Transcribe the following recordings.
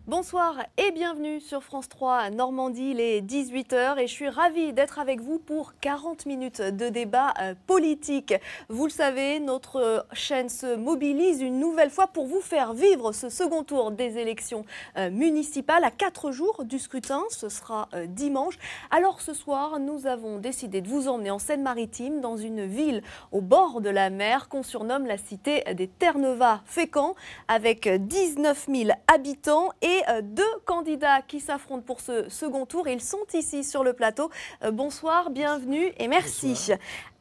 Bonsoir et bienvenue sur France 3 Normandie, il est 18 h et je suis ravie d'être avec vous pour 40 minutes de débat politique. Vous le savez, notre chaîne se mobilise une nouvelle fois pour vous faire vivre ce second tour des élections municipales à 4 jours du scrutin. Ce sera dimanche. Alors ce soir, nous avons décidé de vous emmener en Seine-Maritime, dans une ville au bord de la mer qu'on surnomme la cité des Terre-Neuve-Fécamp, avec 19 000 habitants et deux candidats qui s'affrontent pour ce second tour. Ils sont ici sur le plateau. Bonsoir, bienvenue et merci. Bonsoir.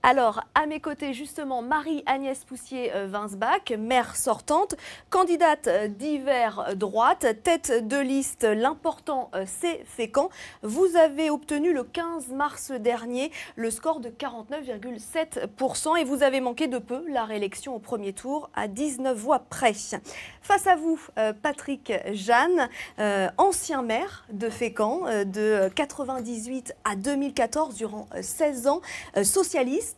Alors, à mes côtés, justement, Marie-Agnès Poussier-Winsbach, maire sortante, candidate d'hiver droite, tête de liste, l'important c'est Fécamp. Vous avez obtenu le 15 mars dernier le score de 49,7% et vous avez manqué de peu la réélection au premier tour à 19 voix près. Face à vous, Patrick Jeanne, ancien maire de Fécamp, de 1998 à 2014, durant 16 ans, socialiste.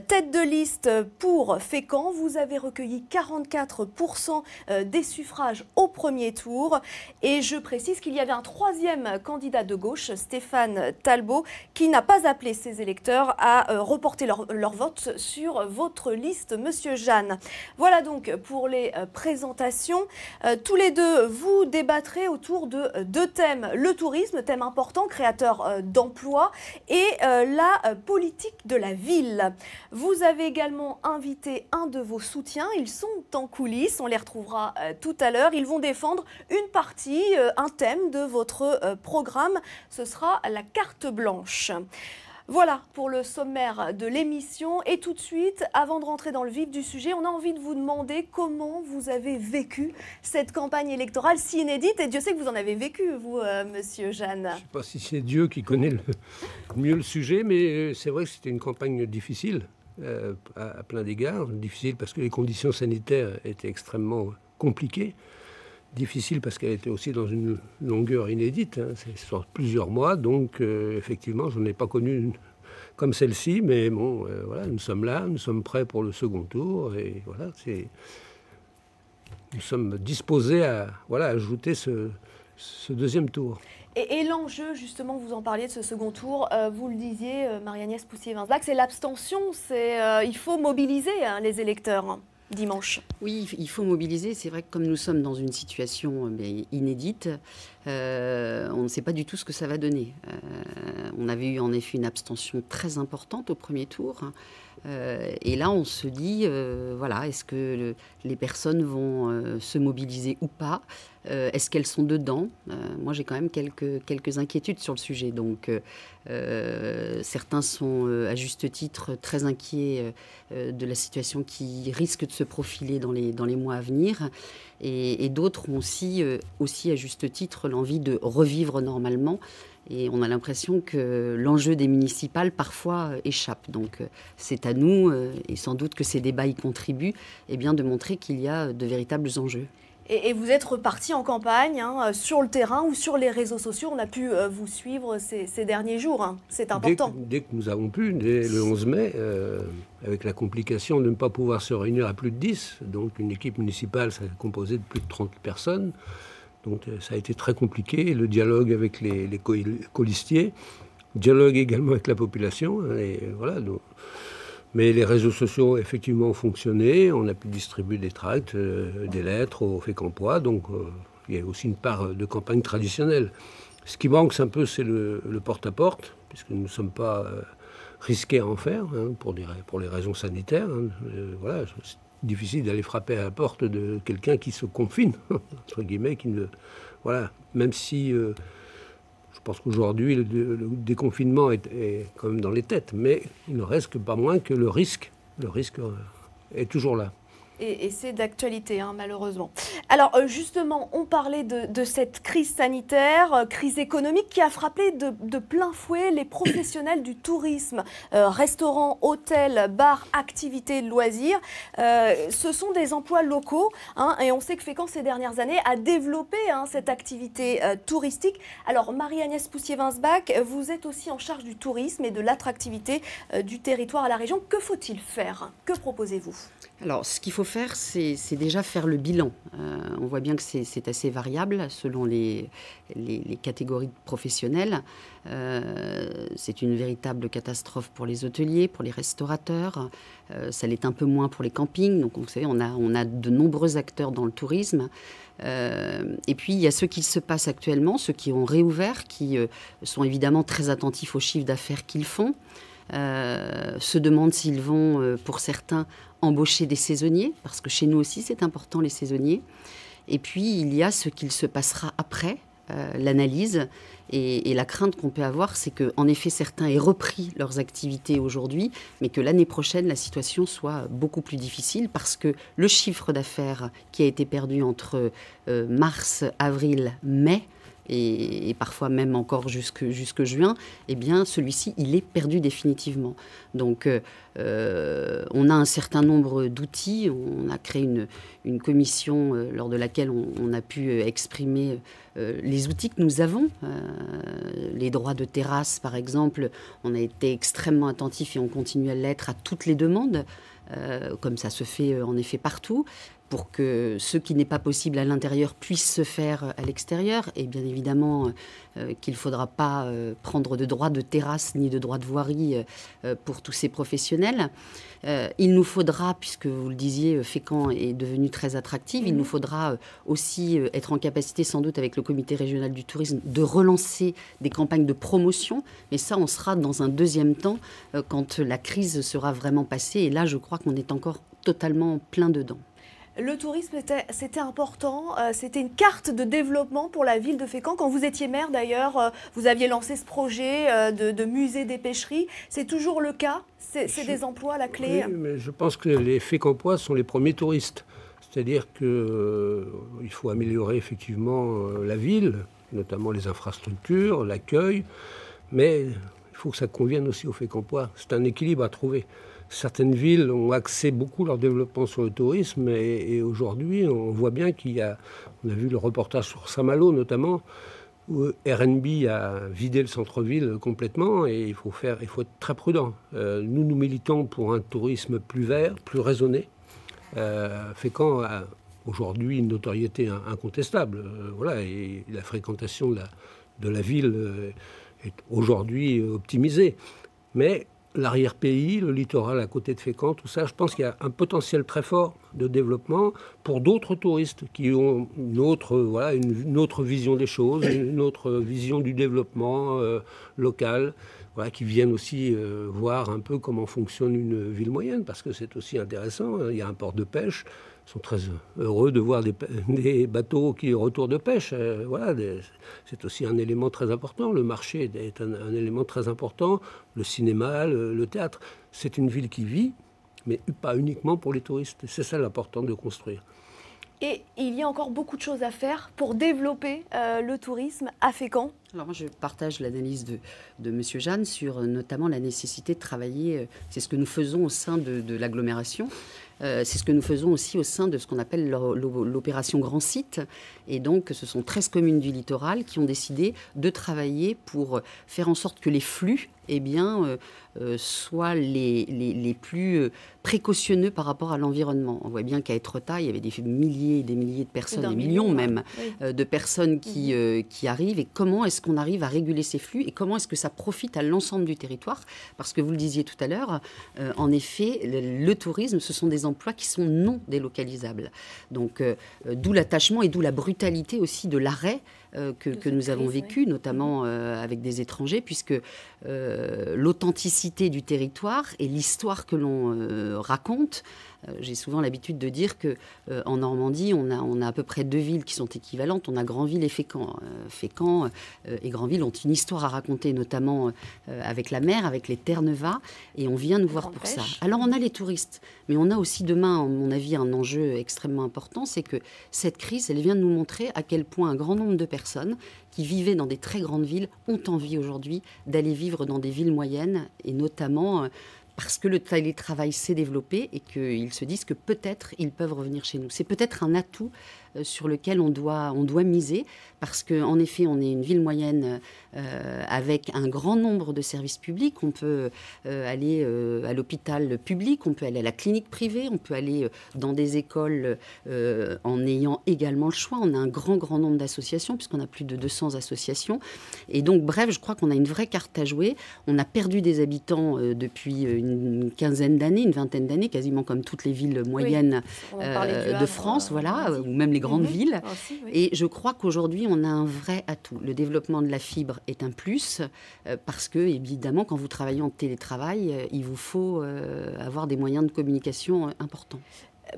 Tête de liste pour Fécamp, vous avez recueilli 44% des suffrages au premier tour. Et je précise qu'il y avait un troisième candidat de gauche, Stéphane Talbot, qui n'a pas appelé ses électeurs à reporter leur vote sur votre liste, Monsieur Jeanne. Voilà donc pour les présentations. Tous les deux, vous débattrez autour de deux thèmes. Le tourisme, thème important, créateur d'emplois, et la politique de la ville. Vous avez également invité un de vos soutiens. Ils sont en coulisses, on les retrouvera tout à l'heure. Ils vont défendre une partie, un thème de votre programme. Ce sera la carte blanche. Voilà pour le sommaire de l'émission. Et tout de suite, avant de rentrer dans le vif du sujet, on a envie de vous demander comment vous avez vécu cette campagne électorale si inédite. Et Dieu sait que vous en avez vécu, vous, Monsieur Jeanne. Je ne sais pas si c'est Dieu qui connaît mieux le sujet, mais c'est vrai que c'était une campagne difficile à plein d'égards. Difficile parce que les conditions sanitaires étaient extrêmement compliquées. Difficile parce qu'elle était aussi dans une longueur inédite, hein. C'est sur plusieurs mois, donc effectivement, je n'en ai pas connu une comme celle-ci, mais bon, voilà, nous sommes là, nous sommes prêts pour le second tour, et voilà, nous sommes disposés à ajouter ce deuxième tour. Et l'enjeu, justement, vous en parliez de ce second tour, vous le disiez, Marie-Agnès Poussier-Winsbach, c'est l'abstention, il faut mobiliser les électeurs. Dimanche. Oui, il faut mobiliser. C'est vrai que comme nous sommes dans une situation inédite, on ne sait pas du tout ce que ça va donner. On avait eu en effet une abstention très importante au premier tour. Et là, on se dit, voilà, est-ce que les personnes vont se mobiliser ou pas? Est-ce qu'elles sont dedans? Moi, j'ai quand même quelques inquiétudes sur le sujet. Donc, certains sont à juste titre très inquiets de la situation qui risque de se profiler dans les mois à venir. Et d'autres ont aussi à juste titre l'envie de revivre normalement. Et on a l'impression que l'enjeu des municipales parfois échappe. Donc c'est à nous, et sans doute que ces débats y contribuent, de montrer qu'il y a de véritables enjeux. Et vous êtes reparti en campagne, hein, sur le terrain ou sur les réseaux sociaux. On a pu vous suivre ces derniers jours. Hein. C'est important. Dès que nous avons pu, dès le 11 mai, avec la complication de ne pas pouvoir se réunir à plus de 10, donc une équipe municipale, ça est composé de plus de 30 personnes. Donc ça a été très compliqué, le dialogue avec les colistiers, dialogue également avec la population. Et voilà, donc. Mais les réseaux sociaux, effectivement, ont fonctionné. On a pu distribuer des tracts, des lettres aux Fécampois. Donc il y a aussi une part de campagne traditionnelle. Ce qui manque un peu, c'est le porte-à-porte, puisque nous ne sommes pas risqués à en faire, hein, pour les raisons sanitaires. Hein. Voilà, c'est difficile d'aller frapper à la porte de quelqu'un qui se confine, entre guillemets, voilà, même si je pense qu'aujourd'hui le déconfinement est quand même dans les têtes, mais il ne reste que pas moins que le risque est toujours là. Et c'est d'actualité, hein, malheureusement. Alors justement, on parlait de cette crise sanitaire, crise économique qui a frappé de plein fouet les professionnels du tourisme. Restaurants, hôtels, bars, activités de loisirs. Ce sont des emplois locaux, hein, et on sait que Fécamp, ces dernières années, a développé cette activité touristique. Alors Marie-Agnès Poussier-Winsbach, vous êtes aussi en charge du tourisme et de l'attractivité du territoire à la région. Que faut-il faire? Que proposez-vous? Alors, ce qu'il faut faire, c'est déjà faire le bilan. On voit bien que c'est assez variable selon les catégories professionnelles. C'est une véritable catastrophe pour les hôteliers, pour les restaurateurs. Ça l'est un peu moins pour les campings. Donc, vous savez, on a de nombreux acteurs dans le tourisme. Et puis, il y a ceux qui se passent actuellement, ceux qui ont réouvert, qui sont évidemment très attentifs au chiffre d'affaires qu'ils font. Se demandent s'ils vont, pour certains, embaucher des saisonniers, parce que chez nous aussi, c'est important, les saisonniers. Et puis, il y a ce qu'il se passera après, l'analyse. Et la crainte qu'on peut avoir, c'est qu'en effet, certains aient repris leurs activités aujourd'hui, mais que l'année prochaine, la situation soit beaucoup plus difficile, parce que le chiffre d'affaires qui a été perdu entre mars, avril, mai, et parfois même encore jusque juin, eh bien, celui-ci, il est perdu définitivement. Donc, on a un certain nombre d'outils. On a créé une commission lors de laquelle on a pu exprimer les outils que nous avons. Les droits de terrasse, par exemple, on a été extrêmement attentifs et on continue à l'être à toutes les demandes, comme ça se fait en effet partout, pour que ce qui n'est pas possible à l'intérieur puisse se faire à l'extérieur. Et bien évidemment qu'il ne faudra pas prendre de droits de terrasse ni de droits de voirie pour tous ces professionnels. Il nous faudra, puisque vous le disiez, Fécamp est devenu très attractive, il nous faudra aussi être en capacité, sans doute avec le comité régional du tourisme, de relancer des campagnes de promotion. Mais ça, on sera dans un deuxième temps, quand la crise sera vraiment passée. Et là, je crois qu'on est encore totalement plein dedans. Le tourisme, c'était important, c'était une carte de développement pour la ville de Fécamp. Quand vous étiez maire d'ailleurs, vous aviez lancé ce projet de musée des pêcheries. C'est toujours le cas? C'est des emplois, la clé? Oui, mais je pense que les Fécampois sont les premiers touristes. C'est-à-dire qu'il faut améliorer effectivement la ville, notamment les infrastructures, l'accueil, mais il faut que ça convienne aussi aux Fécampois. C'est un équilibre à trouver. Certaines villes ont axé beaucoup leur développement sur le tourisme et aujourd'hui, on voit bien on a vu le reportage sur Saint-Malo notamment, où Airbnb a vidé le centre-ville complètement et il faut être très prudent. Nous militons pour un tourisme plus vert, plus raisonné. Fécamp a aujourd'hui une notoriété incontestable. Voilà, et la fréquentation de la ville est aujourd'hui optimisée. Mais l'arrière-pays, le littoral à côté de Fécamp, tout ça, je pense qu'il y a un potentiel très fort de développement pour d'autres touristes qui ont une autre vision des choses, une autre vision du développement local, qui viennent aussi voir un peu comment fonctionne une ville moyenne, parce que c'est aussi intéressant. Il y a un port de pêche. Ils sont très heureux de voir des bateaux qui retournent de pêche. C'est aussi un élément très important. Le marché est un élément très important. Le cinéma, le théâtre. C'est une ville qui vit, mais pas uniquement pour les touristes. C'est ça l'important de construire. Et il y a encore beaucoup de choses à faire pour développer le tourisme à Fécamp. Alors moi, je partage l'analyse de M. Jeanne sur notamment la nécessité de travailler. C'est ce que nous faisons au sein de l'agglomération. C'est ce que nous faisons aussi au sein de ce qu'on appelle l'opération Grand Site. Et donc, ce sont 13 communes du littoral qui ont décidé de travailler pour faire en sorte que les flux soient les plus précautionneux par rapport à l'environnement. On voit bien qu'à Étretat, il y avait des milliers et des milliers de personnes, des millions même, de personnes qui arrivent. Et comment est-ce qu'on arrive à réguler ces flux et comment est-ce que ça profite à l'ensemble du territoire? Parce que vous le disiez tout à l'heure, en effet, le tourisme, ce sont des emplois qui sont non délocalisables. Donc, d'où l'attachement et d'où la brutalité aussi de l'arrêt que nous avons vécu, notamment avec des étrangers, puisque l'authenticité du territoire et l'histoire que l'on raconte J'ai souvent l'habitude de dire qu'en Normandie, on a à peu près 2 villes qui sont équivalentes. On a Granville et Fécamp. Fécamp et Granville ont une histoire à raconter, notamment avec la mer, avec les Terre-Neuva, et on vient nous voir pour ça. Alors on a les touristes, mais on a aussi demain, à mon avis, un enjeu extrêmement important, c'est que cette crise, elle vient de nous montrer à quel point un grand nombre de personnes qui vivaient dans des très grandes villes ont envie aujourd'hui d'aller vivre dans des villes moyennes, et notamment parce que le télétravail s'est développé et qu'ils se disent que peut-être ils peuvent revenir chez nous. C'est peut-être un atout sur lequel on doit miser, parce qu'en effet, on est une ville moyenne avec un grand nombre de services publics. On peut aller à l'hôpital public, on peut aller à la clinique privée, on peut aller dans des écoles en ayant également le choix. On a un grand nombre d'associations, puisqu'on a plus de 200 associations. Et donc, bref, je crois qu'on a une vraie carte à jouer. On a perdu des habitants depuis une quinzaine d'années, une vingtaine d'années, quasiment comme toutes les villes moyennes de France, voilà, ou même les grandes villes. Aussi, oui. Et je crois qu'aujourd'hui, on a un vrai atout. Le développement de la fibre est un plus, parce que, évidemment, quand vous travaillez en télétravail, il vous faut avoir des moyens de communication importants.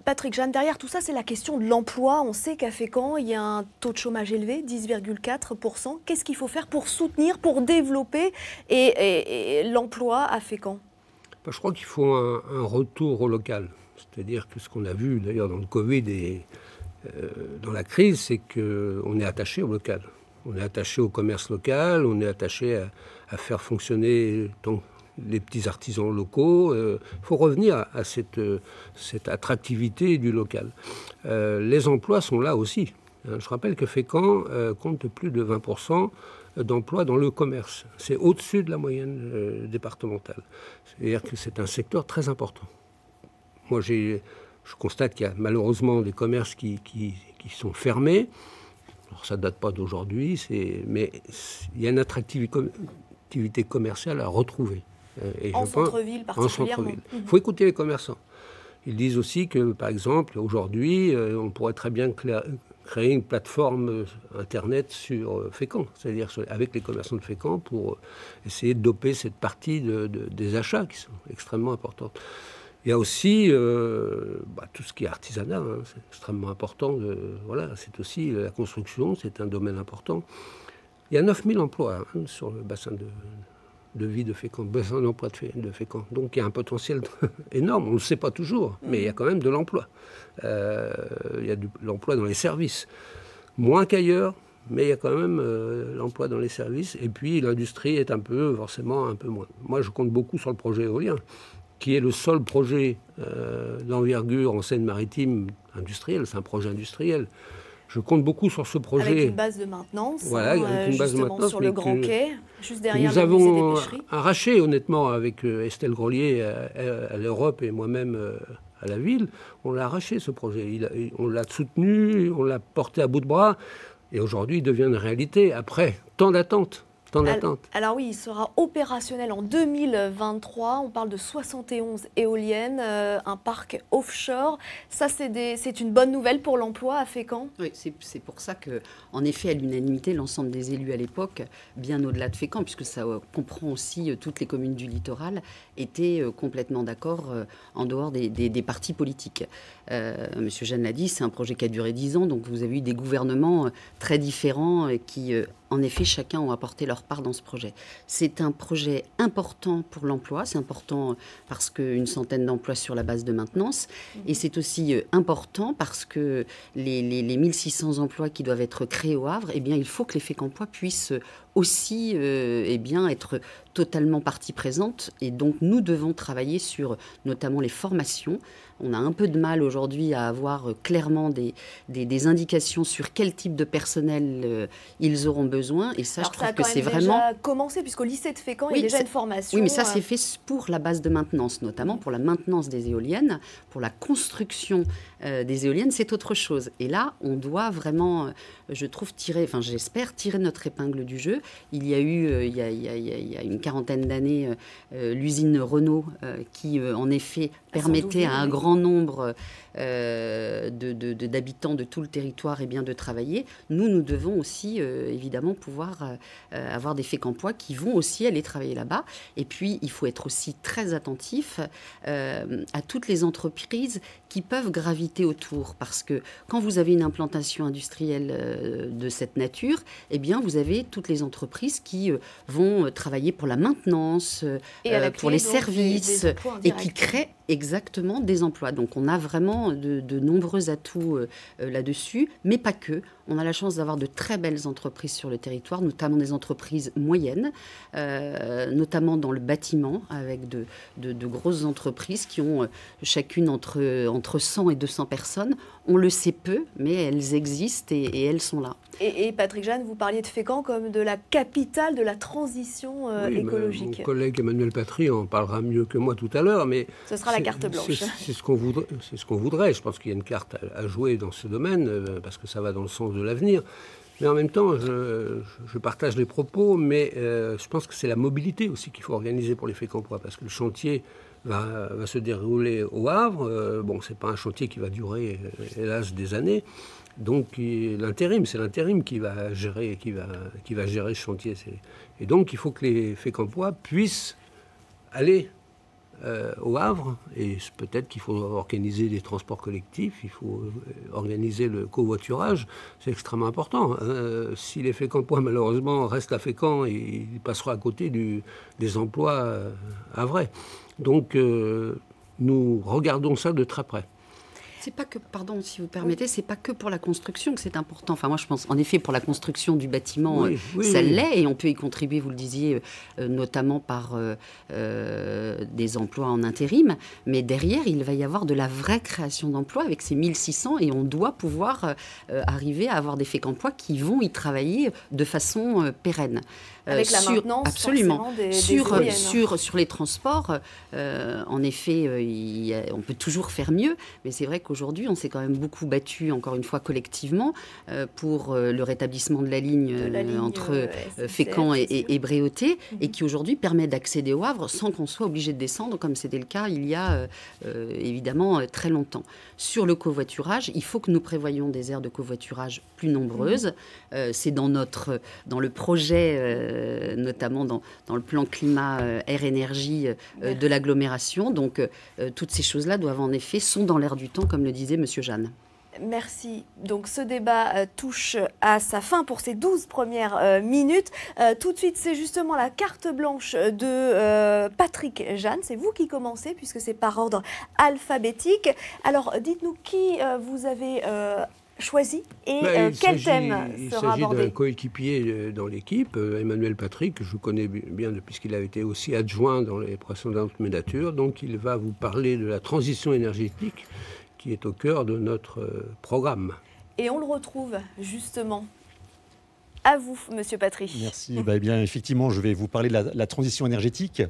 Patrick, Jeanne, derrière tout ça, c'est la question de l'emploi. On sait qu'à Fécamp, il y a un taux de chômage élevé, 10,4%. Qu'est-ce qu'il faut faire pour soutenir, pour développer l'emploi à Fécamp ? Je crois qu'il faut un retour au local. C'est-à-dire que ce qu'on a vu d'ailleurs dans le Covid et dans la crise, c'est qu'on est attaché au local. On est attaché au commerce local, on est attaché à faire fonctionner les petits artisans locaux. Il faut revenir à cette attractivité du local. Les emplois sont là aussi. Je rappelle que Fécamp compte plus de 20% d'emplois dans le commerce. C'est au-dessus de la moyenne départementale. C'est-à-dire que c'est un secteur très important. Moi, je constate qu'il y a malheureusement des commerces qui sont fermés. Alors, ça ne date pas d'aujourd'hui, mais il y a une attractivité commerciale à retrouver. En centre-ville particulièrement. Il faut écouter les commerçants. Ils disent aussi que, par exemple, aujourd'hui, on pourrait très bien créer une plateforme Internet sur Fécamp, c'est-à-dire avec les commerçants de Fécamp, pour essayer de doper cette partie des achats qui sont extrêmement importantes. Il y a aussi tout ce qui est artisanat, c'est extrêmement important. C'est aussi la construction, c'est un domaine important. Il y a 9000 emplois sur le bassin de vie de Fécamp, bassin d'emploi de Fécamp. Donc il y a un potentiel énorme, on ne le sait pas toujours, mais il y a quand même de l'emploi. Il y a de l'emploi dans les services. Moins qu'ailleurs, mais il y a quand même l'emploi dans les services. Et puis l'industrie est forcément un peu moins. Moi, je compte beaucoup sur le projet éolien, qui est le seul projet d'envergure en Seine-Maritime industriel. C'est un projet industriel. Je compte beaucoup sur ce projet. Avec une base de maintenance, avec une base de maintenance, sur le Grand Quai, juste derrière nous le musée des avons pêcheries. arraché, honnêtement, avec Estelle Grolier à l'Europe et moi-même à la ville. On l'a arraché, ce projet. On l'a soutenu, on l'a porté à bout de bras. Et aujourd'hui, il devient une réalité. Après tant d'attentes. Alors oui, il sera opérationnel en 2023. On parle de 71 éoliennes, un parc offshore. Ça, c'est une bonne nouvelle pour l'emploi à Fécamp. Oui, c'est pour ça qu'en effet, à l'unanimité, l'ensemble des élus à l'époque, bien au-delà de Fécamp, puisque ça comprend aussi toutes les communes du littoral, étaient complètement d'accord en dehors des partis politiques. Monsieur Jeanne l'a dit, c'est un projet qui a duré 10 ans, donc vous avez eu des gouvernements très différents qui... En effet, chacun a apporté leur part dans ce projet. C'est un projet important pour l'emploi. C'est important parce qu'une centaine d'emplois sur la base de maintenance. Et c'est aussi important parce que les 1600 emplois qui doivent être créés au Havre, eh bien, il faut que les Fécampois puissent aussi être totalement partie présente. Et donc, nous devons travailler sur notamment les formations. On a un peu de mal aujourd'hui à avoir clairement des indications sur quel type de personnel ils auront besoin. Et ça, alors je trouve que c'est vraiment... Ça a déjà commencé, puisqu'au lycée de Fécamp, il y a déjà une formation. Oui, mais ça, c'est fait pour la base de maintenance, notamment pour la maintenance des éoliennes, pour la construction des éoliennes, c'est autre chose. Et là, on doit vraiment, je trouve, j'espère tirer notre épingle du jeu. Il y a eu, il y a une quarantaine d'années, l'usine Renault qui, en effet, permettait à un grand grand nombre d'habitants de tout le territoire de travailler, nous devons aussi évidemment pouvoir avoir des Fécampois qui vont aussi aller travailler là-bas. Et puis, il faut être aussi très attentif à toutes les entreprises qui peuvent graviter autour. Parce que quand vous avez une implantation industrielle de cette nature, eh bien, vous avez toutes les entreprises qui vont travailler pour la maintenance, pour les services, et qui créent exactement des emplois. Donc on a vraiment de nombreux atouts là-dessus, mais pas que. On a la chance d'avoir de très belles entreprises sur le territoire, notamment des entreprises moyennes, notamment dans le bâtiment, avec de grosses entreprises qui ont chacune entre 100 et 200 personnes. On le sait peu, mais elles existent et elles sont là. Et Patrick Jeanne, vous parliez de Fécamp comme de la capitale de la transition écologique. Mon collègue Emmanuel Patry en parlera mieux que moi tout à l'heure, mais ce sera la carte blanche. C'est ce qu'on voudrait. C'est ce qu'on voudrait. Je pense qu'il y a une carte à jouer dans ce domaine parce que ça va dans le sens de l'avenir. Mais en même temps, je partage les propos, mais je pense que c'est la mobilité aussi qu'il faut organiser pour les Fécampois, parce que le chantier va se dérouler au Havre. Bon, c'est pas un chantier qui va durer, hélas, des années. Donc c'est l'intérim qui va gérer ce chantier. Et donc il faut que les Fécampois puissent aller au Havre, et peut-être qu'il faut organiser des transports collectifs, il faut organiser le covoiturage, c'est extrêmement important. Si les Fécampois malheureusement restent à Fécamp, ils passeront à côté des emplois havrais. Donc nous regardons ça de très près. C'est pas que, pardon, si vous permettez, c'est pas que pour la construction que c'est important. Enfin, moi, je pense, en effet, pour la construction du bâtiment, ça l'est, et on peut y contribuer, vous le disiez, notamment par des emplois en intérim. Mais derrière, il va y avoir de la vraie création d'emplois avec ces 1600, et on doit pouvoir arriver à avoir des Fécampois qui vont y travailler de façon pérenne. Avec la maintenance, absolument. Sur les transports, en effet, on peut toujours faire mieux, mais c'est vrai qu'aujourd'hui, on s'est quand même beaucoup battu, encore une fois, collectivement, pour le rétablissement de la ligne entre Fécamp et Bréauté, et qui aujourd'hui permet d'accéder au Havre sans qu'on soit obligé de descendre, comme c'était le cas il y a évidemment très longtemps. Sur le covoiturage, il faut que nous prévoyions des aires de covoiturage plus nombreuses. C'est dans le projet notamment dans le plan climat air-énergie de l'agglomération. Donc, toutes ces choses-là sont dans l'air du temps, comme le disait M. Jeanne. Merci. Donc ce débat touche à sa fin pour ces 12 premières minutes. Tout de suite, c'est justement la carte blanche de Patrick Jeanne. C'est vous qui commencez puisque c'est par ordre alphabétique. Alors dites-nous qui vous avez choisi et quel thème sera abordé. Il s'agit d'un coéquipier dans l'équipe, Emmanuel Patry, que je connais bien puisqu'il a été aussi adjoint dans les précédentes mandatures. Donc il va vous parler de la transition énergétique qui est au cœur de notre programme. Et on le retrouve justement. À vous, Monsieur Patry. Merci. Eh bien, effectivement, je vais vous parler de la transition énergétique.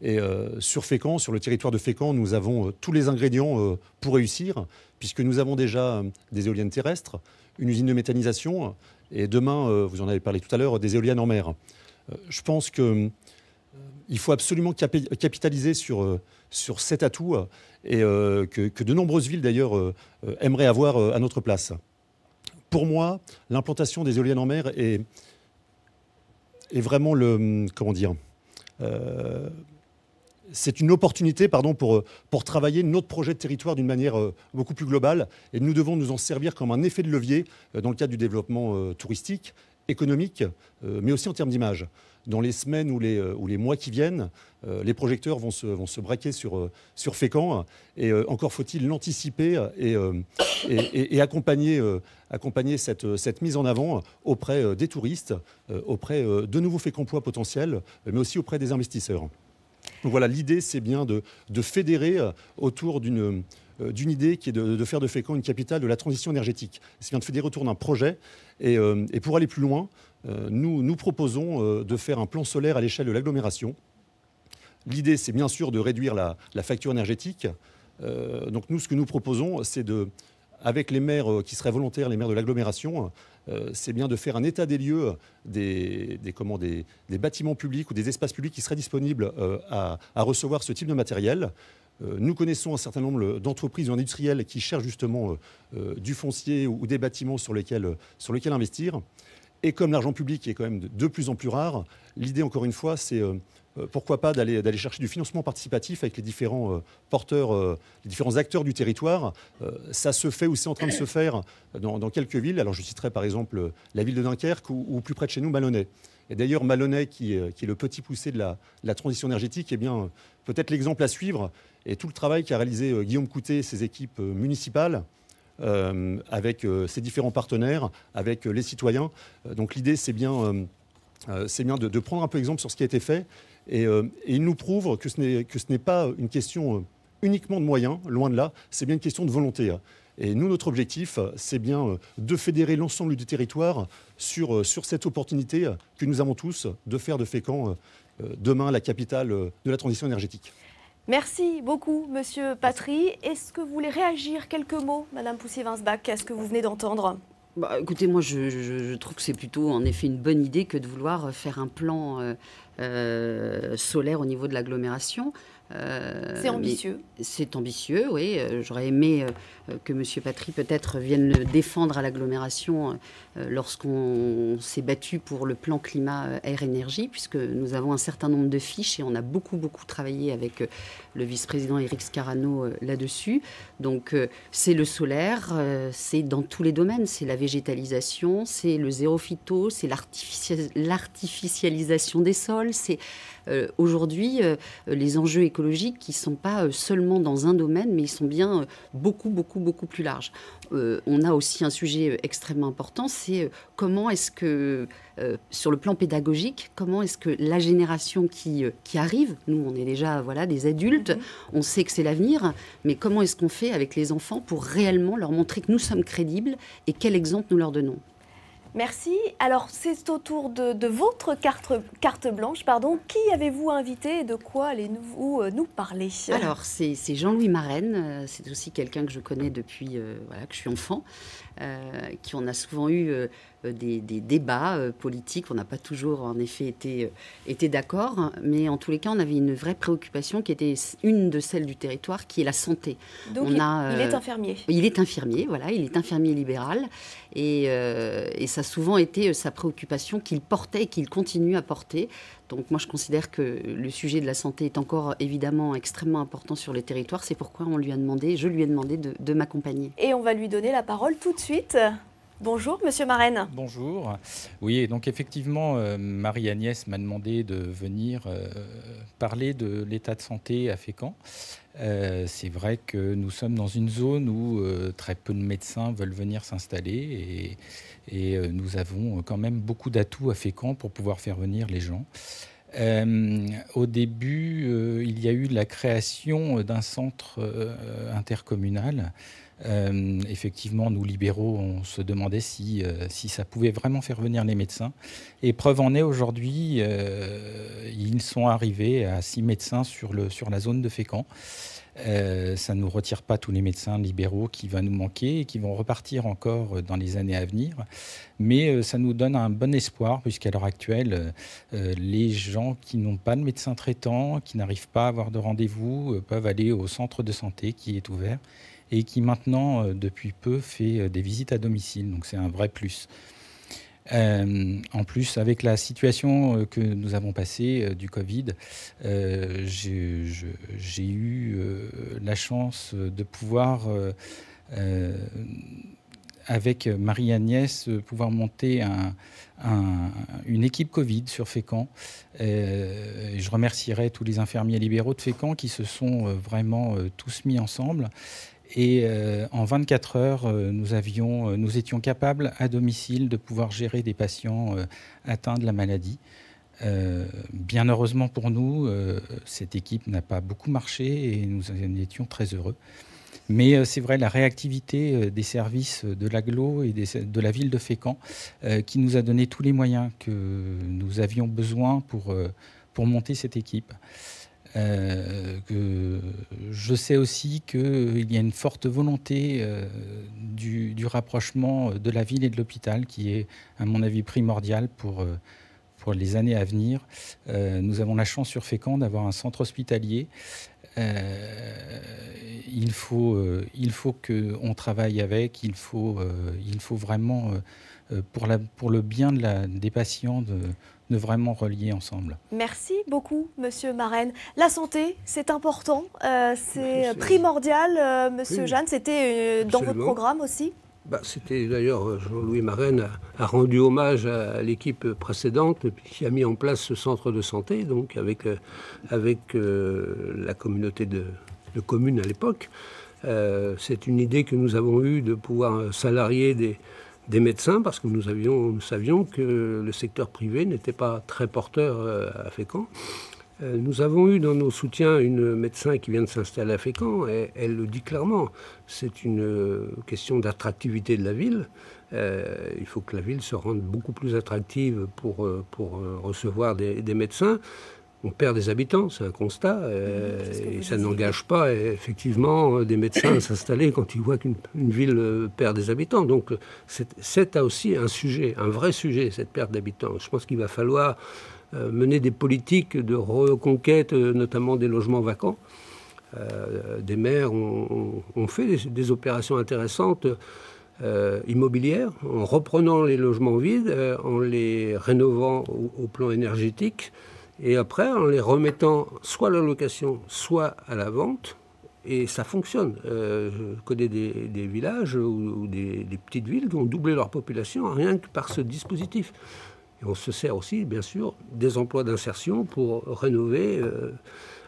Et sur Fécamp, sur le territoire de Fécamp, nous avons tous les ingrédients pour réussir, puisque nous avons déjà des éoliennes terrestres, une usine de méthanisation, et demain, vous en avez parlé tout à l'heure, des éoliennes en mer. Je pense qu'il faut absolument capitaliser sur cet atout, et que de nombreuses villes, d'ailleurs, aimeraient avoir à notre place. Pour moi, l'implantation des éoliennes en mer est vraiment c'est une opportunité pour travailler notre projet de territoire d'une manière beaucoup plus globale. Et nous devons nous en servir comme un effet de levier dans le cadre du développement touristique, économique, mais aussi en termes d'image. Dans les semaines ou les mois qui viennent, les projecteurs vont se braquer sur Fécamp. Et encore faut-il l'anticiper et accompagner cette mise en avant auprès des touristes, auprès de nouveaux Fécampois potentiels, mais aussi auprès des investisseurs. Donc voilà, l'idée, c'est bien de fédérer autour d'une idée qui est de faire de Fécamp une capitale de la transition énergétique. C'est bien de fédérer autour d'un projet. Et pour aller plus loin, nous proposons de faire un plan solaire à l'échelle de l'agglomération. L'idée, c'est bien sûr de réduire la facture énergétique. Donc nous, ce que nous proposons, c'est avec les maires qui seraient volontaires, les maires de l'agglomération, c'est bien de faire un état des lieux des bâtiments publics ou des espaces publics qui seraient disponibles à recevoir ce type de matériel. Nous connaissons un certain nombre d'entreprises ou industrielles qui cherchent justement du foncier ou des bâtiments sur lesquels investir. Et comme l'argent public est quand même de plus en plus rare, l'idée, encore une fois, c'est pourquoi pas d'aller chercher du financement participatif avec les différents porteurs, les différents acteurs du territoire. Ça se fait ou c'est en train de se faire dans quelques villes. Alors je citerai par exemple la ville de Dunkerque ou plus près de chez nous, Malonnais. Et d'ailleurs, Malonnais, qui est le petit poussé de la transition énergétique, est bien peut-être l'exemple à suivre. Et tout le travail qu'a réalisé Guillaume Coutet et ses équipes municipales, avec ses différents partenaires, avec les citoyens. Donc l'idée, c'est bien de prendre un peu exemple sur ce qui a été fait. Et il nous prouve que ce n'est pas une question uniquement de moyens, loin de là, c'est bien une question de volonté. Et nous, notre objectif, c'est bien de fédérer l'ensemble du territoire sur cette opportunité que nous avons tous de faire de Fécamp demain la capitale de la transition énergétique. Merci beaucoup, Monsieur Patry. Est-ce que vous voulez réagir quelques mots, Madame Poussier-Winsbach, à ce que vous venez d'entendre ? Écoutez, moi, je trouve que c'est plutôt en effet une bonne idée que de vouloir faire un plan solaire au niveau de l'agglomération. C'est ambitieux. C'est ambitieux, oui. J'aurais aimé que M. Patry peut-être vienne le défendre à l'agglomération lorsqu'on s'est battu pour le plan climat-air-énergie, puisque nous avons un certain nombre de fiches et on a beaucoup travaillé avec le vice-président Éric Scarano là-dessus. Donc c'est le solaire, c'est dans tous les domaines. C'est la végétalisation, c'est le zéro phyto, c'est l'artificialisation des sols, c'est aujourd'hui les enjeux écologiques qui ne sont pas seulement dans un domaine, mais ils sont bien beaucoup plus larges. On a aussi un sujet extrêmement important, c'est comment est-ce que, sur le plan pédagogique, comment est-ce que la génération qui arrive, nous on est déjà des adultes, on sait que c'est l'avenir, mais comment est-ce qu'on fait avec les enfants pour réellement leur montrer que nous sommes crédibles et quel exemple nous leur donnons ? Merci. Alors, c'est au tour de votre carte blanche. Qui avez-vous invité et de quoi allez-vous nous parler ? Alors, c'est Jean-Louis Marraine. C'est aussi quelqu'un que je connais depuis que je suis enfant, qui on a souvent eu des débats politiques. On n'a pas toujours, en effet, été d'accord. Mais en tous les cas, on avait une vraie préoccupation qui était une de celles du territoire, qui est la santé. Donc, il est infirmier. Il est infirmier, voilà. Il est infirmier libéral. Et ça a souvent été sa préoccupation qu'il portait et qu'il continue à porter. Donc moi, je considère que le sujet de la santé est encore évidemment extrêmement important sur les territoires. C'est pourquoi je lui ai demandé de m'accompagner. Et on va lui donner la parole tout de suite. Bonjour, Monsieur Marraine. Bonjour. Oui, donc effectivement, Marie-Agnès m'a demandé de venir parler de l'état de santé à Fécamp. C'est vrai que nous sommes dans une zone où très peu de médecins veulent venir s'installer et nous avons quand même beaucoup d'atouts à Fécamp pour pouvoir faire venir les gens. Au début, il y a eu la création d'un centre intercommunal. Effectivement, nous libéraux, on se demandait si ça pouvait vraiment faire venir les médecins. Et preuve en est, aujourd'hui, ils sont arrivés à 6 médecins sur la zone de Fécamp. Ça ne nous retire pas tous les médecins libéraux qui vont nous manquer et qui vont repartir encore dans les années à venir. Mais ça nous donne un bon espoir, puisqu'à l'heure actuelle, les gens qui n'ont pas de médecin traitant, qui n'arrivent pas à avoir de rendez-vous, peuvent aller au centre de santé qui est ouvert et qui maintenant, depuis peu, fait des visites à domicile. Donc c'est un vrai plus. En plus, avec la situation que nous avons passée du Covid, j'ai eu la chance de pouvoir, avec Marie-Agnès, pouvoir monter une équipe Covid sur Fécamp. Je remercierai tous les infirmiers libéraux de Fécamp qui se sont vraiment tous mis ensemble. Et en 24 heures, nous étions capables à domicile de pouvoir gérer des patients atteints de la maladie. Bien heureusement pour nous, cette équipe n'a pas beaucoup marché et nous en étions très heureux. Mais c'est vrai, la réactivité des services de l'agglo et de la ville de Fécamp qui nous a donné tous les moyens que nous avions besoin pour monter cette équipe. Je sais aussi qu'il y a une forte volonté du rapprochement de la ville et de l'hôpital qui est, à mon avis, primordial pour les années à venir. Nous avons la chance sur Fécamp d'avoir un centre hospitalier il faut qu'on travaille avec, il faut vraiment, pour le bien des patients, de vraiment relier ensemble. Merci beaucoup, Monsieur Marraine. La santé, c'est important, c'est primordial, Monsieur Jeanne. C'était dans votre programme aussi? C'était d'ailleurs, Jean-Louis Marraine a rendu hommage à l'équipe précédente qui a mis en place ce centre de santé, donc avec la communauté de communes à l'époque. C'est une idée que nous avons eue de pouvoir salarier des médecins, parce que nous savions que le secteur privé n'était pas très porteur à Fécamp. Nous avons eu dans nos soutiens une médecin qui vient de s'installer à Fécamp, et elle le dit clairement, c'est une question d'attractivité de la ville. Il faut que la ville se rende beaucoup plus attractive pour recevoir des médecins. On perd des habitants, c'est un constat, et ça n'engage pas effectivement des médecins à s'installer quand ils voient qu'une ville perd des habitants. Donc c'est aussi un sujet, un vrai sujet, cette perte d'habitants. Je pense qu'il va falloir mener des politiques de reconquête, notamment des logements vacants. Des maires ont fait des opérations intéressantes immobilières, en reprenant les logements vides, en les rénovant au plan énergétique, et après en les remettant soit à la location, soit à la vente. Et ça fonctionne. Je connais des villages ou des petites villes qui ont doublé leur population rien que par ce dispositif. Et on se sert aussi, bien sûr, des emplois d'insertion pour rénover.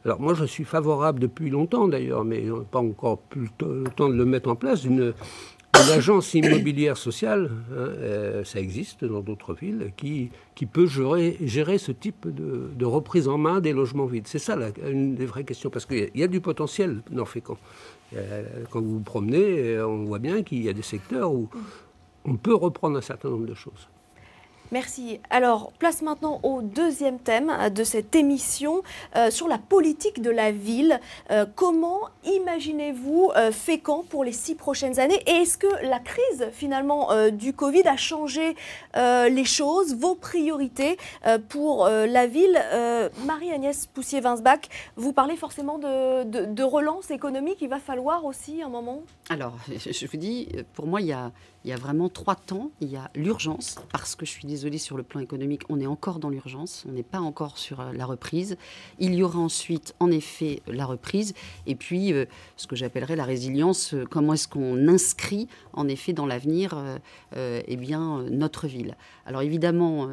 Alors moi, je suis favorable depuis longtemps d'ailleurs, mais on n'a pas encore plus le temps de le mettre en place, une agence immobilière sociale, ça existe dans d'autres villes, qui peut gérer ce type de reprise en main des logements vides. C'est ça une des vraies questions, parce qu'il y a du potentiel dans Fécamp. Quand vous vous promenez, on voit bien qu'il y a des secteurs où on peut reprendre un certain nombre de choses. Merci. Alors, place maintenant au deuxième thème de cette émission sur la politique de la ville. Comment imaginez-vous Fécamp pour les 6 prochaines années? Et est-ce que la crise finalement du Covid a changé les choses, vos priorités pour la ville? Marie-Agnès Poussier-Winsbach, vous parlez forcément de relance économique. Il va falloir aussi un moment? Alors, je vous dis, pour moi, il y a vraiment 3 temps. Il y a l'urgence, parce que je suis désolée, sur le plan économique, on est encore dans l'urgence, on n'est pas encore sur la reprise. Il y aura ensuite, en effet, la reprise, et puis ce que j'appellerais la résilience, comment est-ce qu'on inscrit, en effet, dans l'avenir, notre ville. Alors évidemment,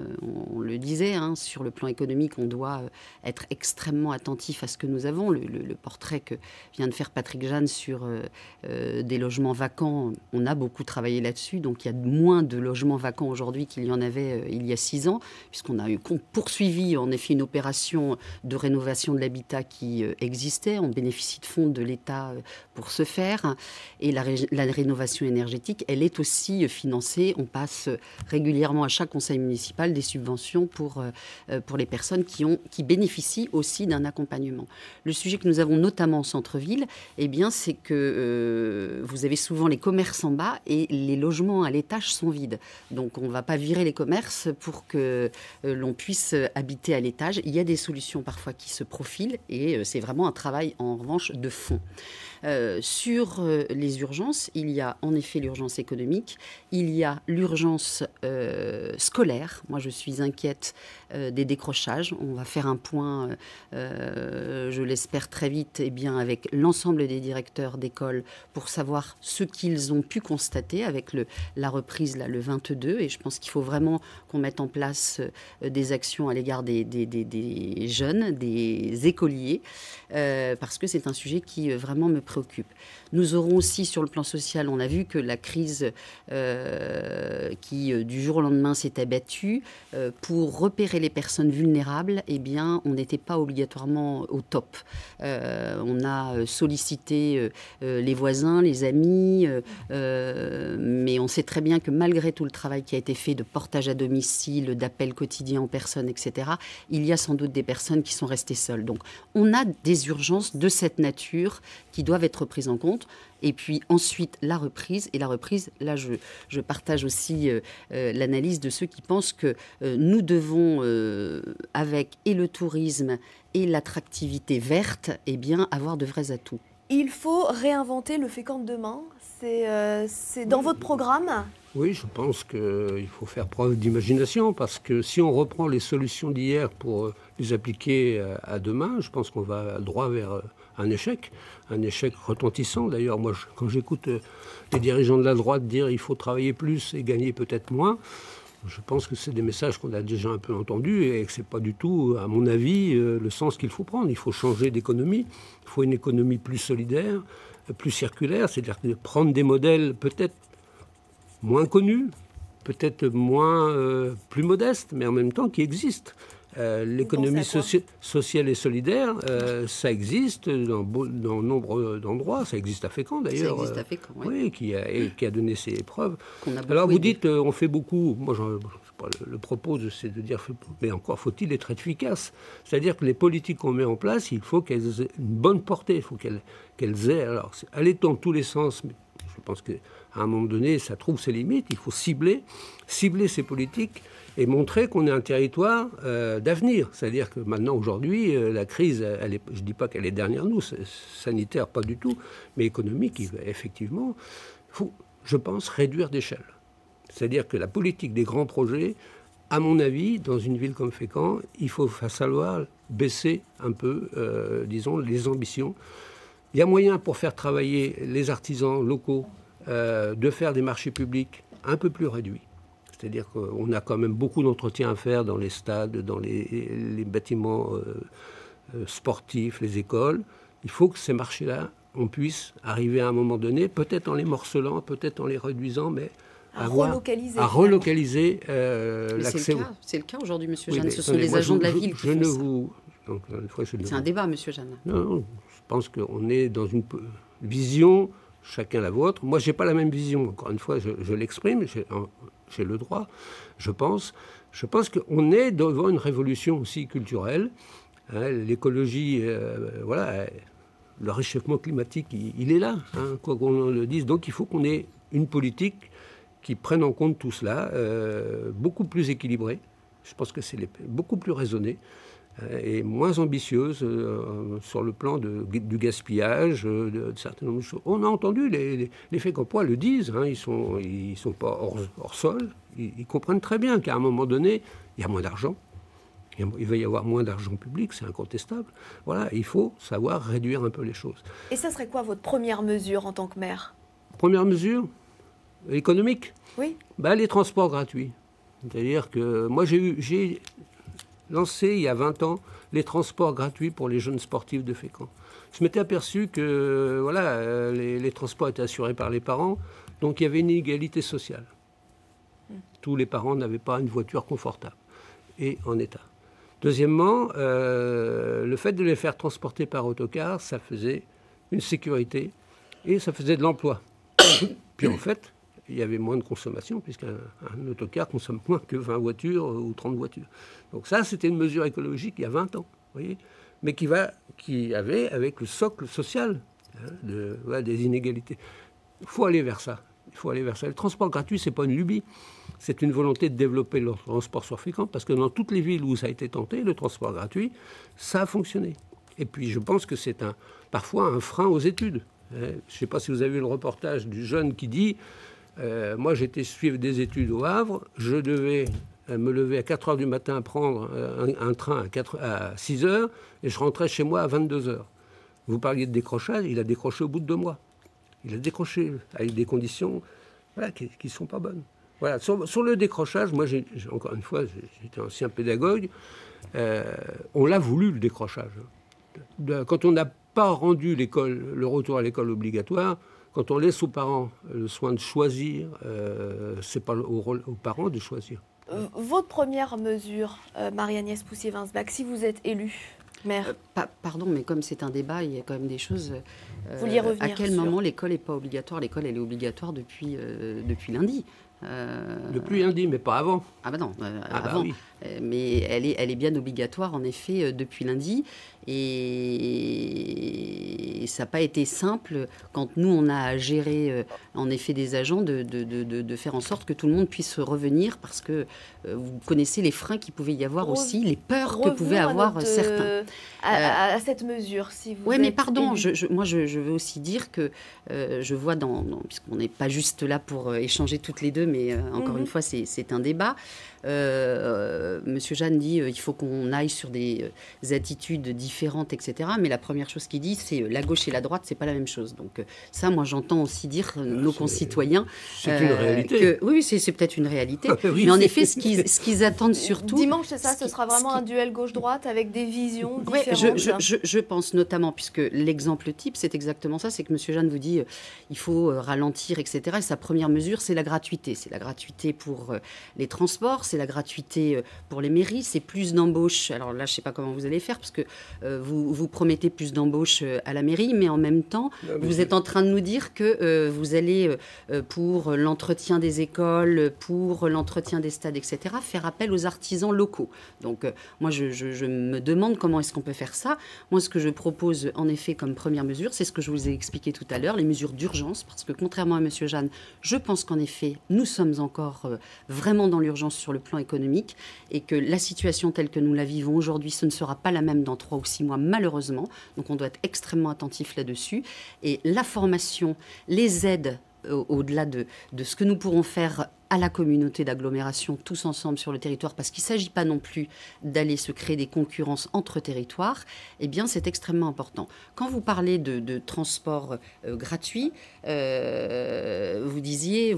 on le disait, sur le plan économique, on doit être extrêmement attentif à ce que nous avons. Le portrait que vient de faire Patrick Jeanne sur des logements vacants, on a beaucoup travaillé là-dessus, donc il y a moins de logements vacants aujourd'hui qu'il y en avait il y a 6 ans, puisqu'on a poursuivi en effet une opération de rénovation de l'habitat qui existait. On bénéficie de fonds de l'État pour ce faire. Et la rénovation énergétique, elle est aussi financée. On passe régulièrement à chaque conseil municipal des subventions pour les personnes qui bénéficient aussi d'un accompagnement. Le sujet que nous avons notamment en centre-ville, c'est que vous avez souvent les commerces en bas et les logements à l'étage sont vides. Donc on ne va pas virer les commerces pour que l'on puisse habiter à l'étage. Il y a des solutions parfois qui se profilent et c'est vraiment un travail en revanche de fond. Sur les urgences, il y a en effet l'urgence économique, il y a l'urgence scolaire. Moi, je suis inquiète des décrochages. On va faire un point, je l'espère très vite, avec l'ensemble des directeurs d'école pour savoir ce qu'ils ont pu constater avec la reprise le 22. Et je pense qu'il faut vraiment qu'on mette en place des actions à l'égard des jeunes, des écoliers, parce que c'est un sujet qui vraiment me préoccupe. Nous aurons aussi sur le plan social, on a vu que la crise qui du jour au lendemain s'est abattue, pour repérer les personnes vulnérables, on n'était pas obligatoirement au top. On a sollicité les voisins, les amis, mais mais on sait très bien que malgré tout le travail qui a été fait de portage à domicile, d'appels quotidiens aux personnes, etc., il y a sans doute des personnes qui sont restées seules. Donc on a des urgences de cette nature qui doivent être prises en compte. Et puis ensuite, la reprise. Et la reprise, là, je partage aussi l'analyse de ceux qui pensent que nous devons, avec et le tourisme et l'attractivité verte, eh bien, avoir de vrais atouts. Il faut réinventer le Fécamp de demain. C'est dans votre programme? Oui, je pense qu'il faut faire preuve d'imagination parce que si on reprend les solutions d'hier pour les appliquer à demain, je pense qu'on va droit vers un échec retentissant. D'ailleurs, moi, quand j'écoute les dirigeants de la droite dire il faut travailler plus et gagner peut-être moins, je pense que c'est des messages qu'on a déjà un peu entendus et que ce n'est pas du tout, à mon avis, le sens qu'il faut prendre. Il faut changer d'économie, il faut une économie plus solidaire, plus circulaire, c'est-à-dire prendre des modèles peut-être moins connus, peut-être plus modestes, mais en même temps qui existent. L'économie sociale et solidaire, ça existe dans nombre d'endroits. Ça existe à Fécamp d'ailleurs. Ça existe à Fécamp, oui. Qui a donné ses preuves. Alors vous dites, on fait beaucoup. Moi, le propos, c'est de dire, mais encore faut-il être efficace. C'est-à-dire que les politiques qu'on met en place, il faut qu'elles aient une bonne portée. Il faut qu'elles aient. Alors, aller dans tous les sens. Mais je pense qu'à un moment donné, ça trouve ses limites. Il faut cibler ces politiques et montrer qu'on est un territoire d'avenir. C'est-à-dire que maintenant, aujourd'hui, la crise, je ne dis pas qu'elle est derrière nous, sanitaire, pas du tout, mais économique, effectivement, il faut, je pense, réduire d'échelle. C'est-à-dire que la politique des grands projets, à mon avis, dans une ville comme Fécamp, il faut savoir baisser un peu, disons, les ambitions. Il y a moyen pour faire travailler les artisans locaux, de faire des marchés publics un peu plus réduits. C'est-à-dire qu'on a quand même beaucoup d'entretien à faire dans les stades, dans les bâtiments sportifs, les écoles. Il faut que ces marchés-là, on puisse arriver à un moment donné, peut-être en les morcelant, peut-être en les réduisant, mais à relocaliser l'accès. C'est le cas aujourd'hui, Monsieur Jeanne. Ce sont les agents de la ville qui font ça. C'est un débat, Monsieur Jeanne. Non, je pense qu'on est dans une vision, chacun la vôtre. Moi, je n'ai pas la même vision. Encore une fois, je l'exprime. J'ai le droit, je pense qu'on est devant une révolution aussi culturelle. Hein, l'écologie, voilà, le réchauffement climatique, il est là, hein, quoi qu'on le dise. Donc il faut qu'on ait une politique qui prenne en compte tout cela, beaucoup plus équilibrée. Je pense que c'est beaucoup plus raisonnée et moins ambitieuse sur le plan du gaspillage, de certaines choses. On a entendu, les Fécampois le disent, hein, ils sont pas hors sol, ils comprennent très bien qu'à un moment donné, il y a moins d'argent, il va y avoir moins d'argent public, c'est incontestable. Voilà, il faut savoir réduire un peu les choses. Et ça serait quoi votre première mesure en tant que maire? Première mesure économique? Oui. Les transports gratuits. C'est-à-dire que moi, j'ai lancé il y a 20 ans les transports gratuits pour les jeunes sportifs de Fécamp. Je m'étais aperçu que voilà, les transports étaient assurés par les parents, donc il y avait une inégalité sociale. Tous les parents n'avaient pas une voiture confortable et en état. Deuxièmement, le fait de les faire transporter par autocar, ça faisait une sécurité et ça faisait de l'emploi. Puis en fait, il y avait moins de consommation, puisqu'un autocar consomme moins que 20 voitures ou 30 voitures. Donc ça, c'était une mesure écologique il y a 20 ans, vous voyez, mais qui avait avec le socle social, hein, des inégalités. Il faut aller vers ça. Le transport gratuit, ce n'est pas une lubie. C'est une volonté de développer le transport sur Fécamp, parce que dans toutes les villes où ça a été tenté, le transport gratuit, ça a fonctionné. Et puis je pense que c'est parfois un frein aux études. Je ne sais pas si vous avez vu le reportage du jeune qui dit moi j'étais suivre des études au Havre, je devais me lever à 4 h du matin, prendre un train à 6 h et je rentrais chez moi à 22 h. Vous parliez de décrochage, il a décroché au bout de 2 mois. Il a décroché avec des conditions qui ne sont pas bonnes. Voilà. Sur le décrochage, moi, encore une fois, j'étais ancien pédagogue, on l'a voulu, le décrochage. Quand on n'a pas rendu le retour à l'école obligatoire, quand on laisse aux parents le soin de choisir, ce n'est pas aux parents de choisir. Votre première mesure, Marie-Agnès Poussier-Winsbach, si vous êtes élue? Maire. Pardon, mais comme c'est un débat, il y a quand même des choses. Vous vouliez revenir à quel sur... moment l'école n'est pas obligatoire? L'école, elle est obligatoire depuis lundi. Depuis lundi, mais pas avant. Ah bah non, Bah avant. oui. Mais elle est bien obligatoire, en effet, depuis lundi. Et ça n'a pas été simple, quand nous, on a géré, en effet, des agents, de faire en sorte que tout le monde puisse revenir, parce que vous connaissez les freins qu'il pouvait y avoir aussi, les peurs que pouvaient avoir certains. À cette mesure, si vous... Oui, mais pardon, moi je veux aussi dire que je vois puisqu'on n'est pas juste là pour échanger toutes les deux, mais encore une fois, c'est un débat. Monsieur Jeanne dit il faut qu'on aille sur des attitudes différentes, etc. Mais la première chose qu'il dit, c'est la gauche et la droite, c'est pas la même chose. Donc ça, moi, j'entends aussi dire nos concitoyens. C'est une réalité. Oui, c'est peut-être une réalité. Oui, mais en effet, ce qu'ils attendent surtout... Dimanche, c'est ça, ce sera vraiment un duel gauche-droite avec des visions différentes. Je pense notamment, puisque l'exemple type, c'est exactement ça, c'est que monsieur Jeanne vous dit il faut ralentir, etc. Et sa première mesure, c'est la gratuité. C'est la gratuité pour les transports, c'est la gratuité pour les mairies, c'est plus d'embauches. Alors là, je ne sais pas comment vous allez faire, parce que vous promettez plus d'embauches à la mairie, mais en même temps, vous êtes en train de nous dire que vous allez, pour l'entretien des écoles, pour l'entretien des stades, etc., faire appel aux artisans locaux. Donc, moi, je me demande comment est-ce qu'on peut faire ça. Moi, ce que je propose, en effet, comme première mesure, c'est ce que je vous ai expliqué tout à l'heure, les mesures d'urgence, parce que contrairement à monsieur Jeanne, je pense qu'en effet, nous sommes encore vraiment dans l'urgence sur le plan économique, et que la situation telle que nous la vivons aujourd'hui, ce ne sera pas la même dans 3 ou 6 mois, malheureusement. Donc on doit être extrêmement attentif là-dessus. Et la formation, les aides, au-delà de ce que nous pourrons faire à la communauté d'agglomération, tous ensemble sur le territoire, parce qu'il ne s'agit pas non plus d'aller se créer des concurrences entre territoires, eh bien c'est extrêmement important. Quand vous parlez de transport gratuit, vous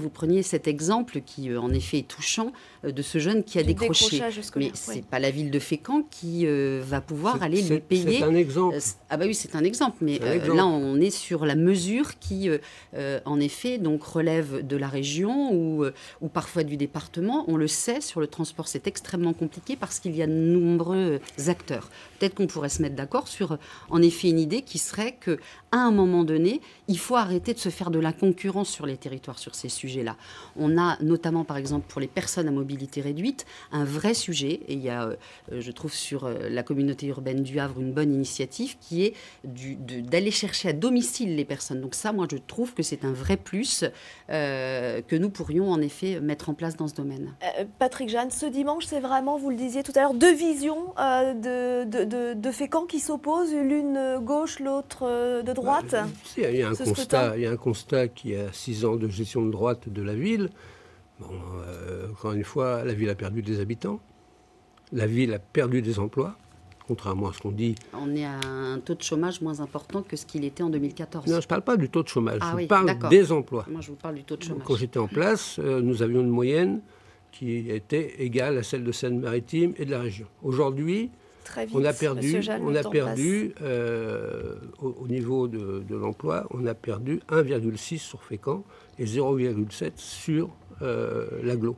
preniez cet exemple qui en effet est touchant, de ce jeune qui a décroché. Mais ce n'est pas la ville de Fécamp qui va pouvoir aller lui payer. C'est un exemple. Ah bah oui, c'est un exemple, mais là on est sur la mesure qui en effet donc relève de la région ou parfois du département. On le sait, sur le transport, c'est extrêmement compliqué parce qu'il y a de nombreux acteurs. Peut-être qu'on pourrait se mettre d'accord sur, en effet, une idée qui serait qu'à un moment donné, il faut arrêter de se faire de la concurrence sur les territoires sur ces sujets-là. On a notamment, par exemple, pour les personnes à mobilité réduite, un vrai sujet. Et il y a, je trouve, sur la communauté urbaine du Havre, une bonne initiative qui est d'aller chercher à domicile les personnes. Donc ça, moi, je trouve que c'est un vrai plus que nous pourrions, en effet, mettre en place dans ce domaine. Patrick Jeanne, ce dimanche, c'est vraiment, vous le disiez tout à l'heure, 2 visions de Fécamp qui s'opposent, l'une gauche, l'autre de droite. Il y a un constat qui a 6 ans de gestion de droite de la ville. Bon, encore une fois, la ville a perdu des habitants, la ville a perdu des emplois. Contrairement à ce qu'on dit. On est à un taux de chômage moins important que ce qu'il était en 2014. Non, je ne parle pas du taux de chômage, je parle des emplois. Moi, je vous parle du taux de chômage. Quand j'étais en place, nous avions une moyenne qui était égale à celle de Seine-Maritime et de la région. Aujourd'hui, on a perdu au niveau de l'emploi, on a perdu 1,6 sur Fécamp et 0,7 sur l'agglo.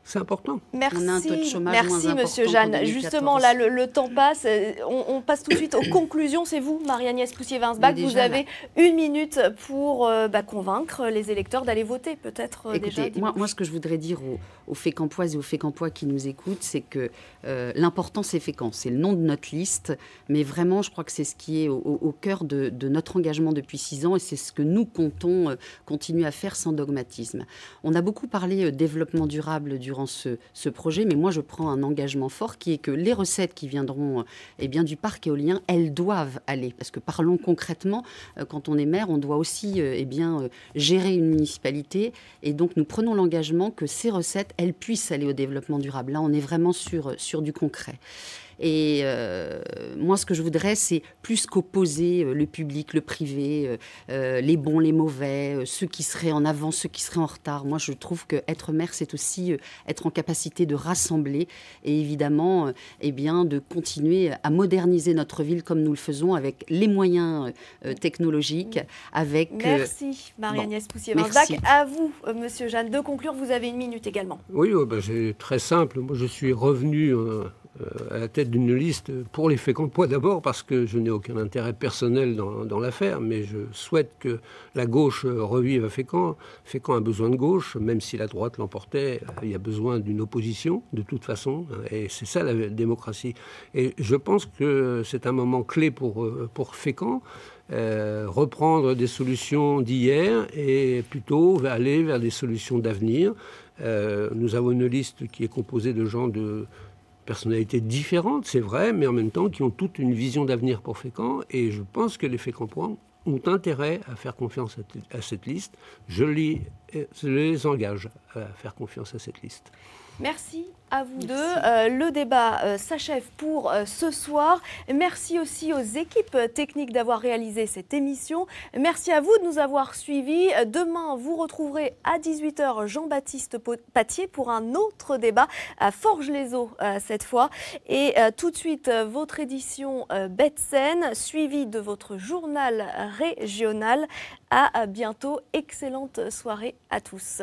C'est important. Merci, on a un taux de chômage moins important monsieur Jeanne. Justement, là, le temps passe. On passe tout de suite aux conclusions. C'est vous, Marie-Agnès Poussier-Winsbach. Vous avez 1 minute pour convaincre les électeurs d'aller voter, peut-être. Écoutez, déjà. Moi, ce que je voudrais dire aux Fécampoises et aux Fécampois qui nous écoutent, c'est que l'important, c'est Fécamp. C'est le nom de notre liste. Mais vraiment, je crois que c'est ce qui est au cœur de notre engagement depuis 6 ans. Et c'est ce que nous comptons continuer à faire sans dogmatisme. On a beaucoup parlé développement durable durant ce projet, mais moi je prends un engagement fort qui est que les recettes qui viendront du parc éolien, elles doivent aller. Parce que parlons concrètement, quand on est maire, on doit aussi gérer une municipalité, et donc nous prenons l'engagement que ces recettes, elles puissent aller au développement durable. Là, on est vraiment sur du concret. Et moi, ce que je voudrais, c'est plus qu'opposer le public, le privé, les bons, les mauvais, ceux qui seraient en avant, ceux qui seraient en retard. Moi, je trouve qu'être maire, c'est aussi être en capacité de rassembler et évidemment de continuer à moderniser notre ville comme nous le faisons avec les moyens technologiques. Merci, Marie-Agnès Poussier-Winsbach. À vous, monsieur Jeanne, de conclure. Vous avez 1 minute également. Oui, c'est très simple. Moi, je suis revenu à la tête d'une liste pour les Fécampois d'abord, parce que je n'ai aucun intérêt personnel dans l'affaire, mais je souhaite que la gauche revive à Fécamp. Fécamp a besoin de gauche, même si la droite l'emportait, il y a besoin d'une opposition, de toute façon, et c'est ça la démocratie. Et je pense que c'est un moment clé pour Fécamp. Reprendre des solutions d'hier et plutôt aller vers des solutions d'avenir. Nous avons une liste qui est composée de gens de personnalités différentes, c'est vrai, mais en même temps qui ont toute une vision d'avenir pour Fécamp. Et je pense que les Fécampois ont intérêt à faire confiance à cette liste. Je les engage à faire confiance à cette liste. Merci à vous deux. Le débat s'achève pour ce soir. Merci aussi aux équipes techniques d'avoir réalisé cette émission. Merci à vous de nous avoir suivis. Demain, vous retrouverez à 18h Jean-Baptiste Patier pour un autre débat à Forges-les-Eaux cette fois. Et tout de suite, votre édition Bête Scène, suivie de votre journal régional. À bientôt. Excellente soirée à tous.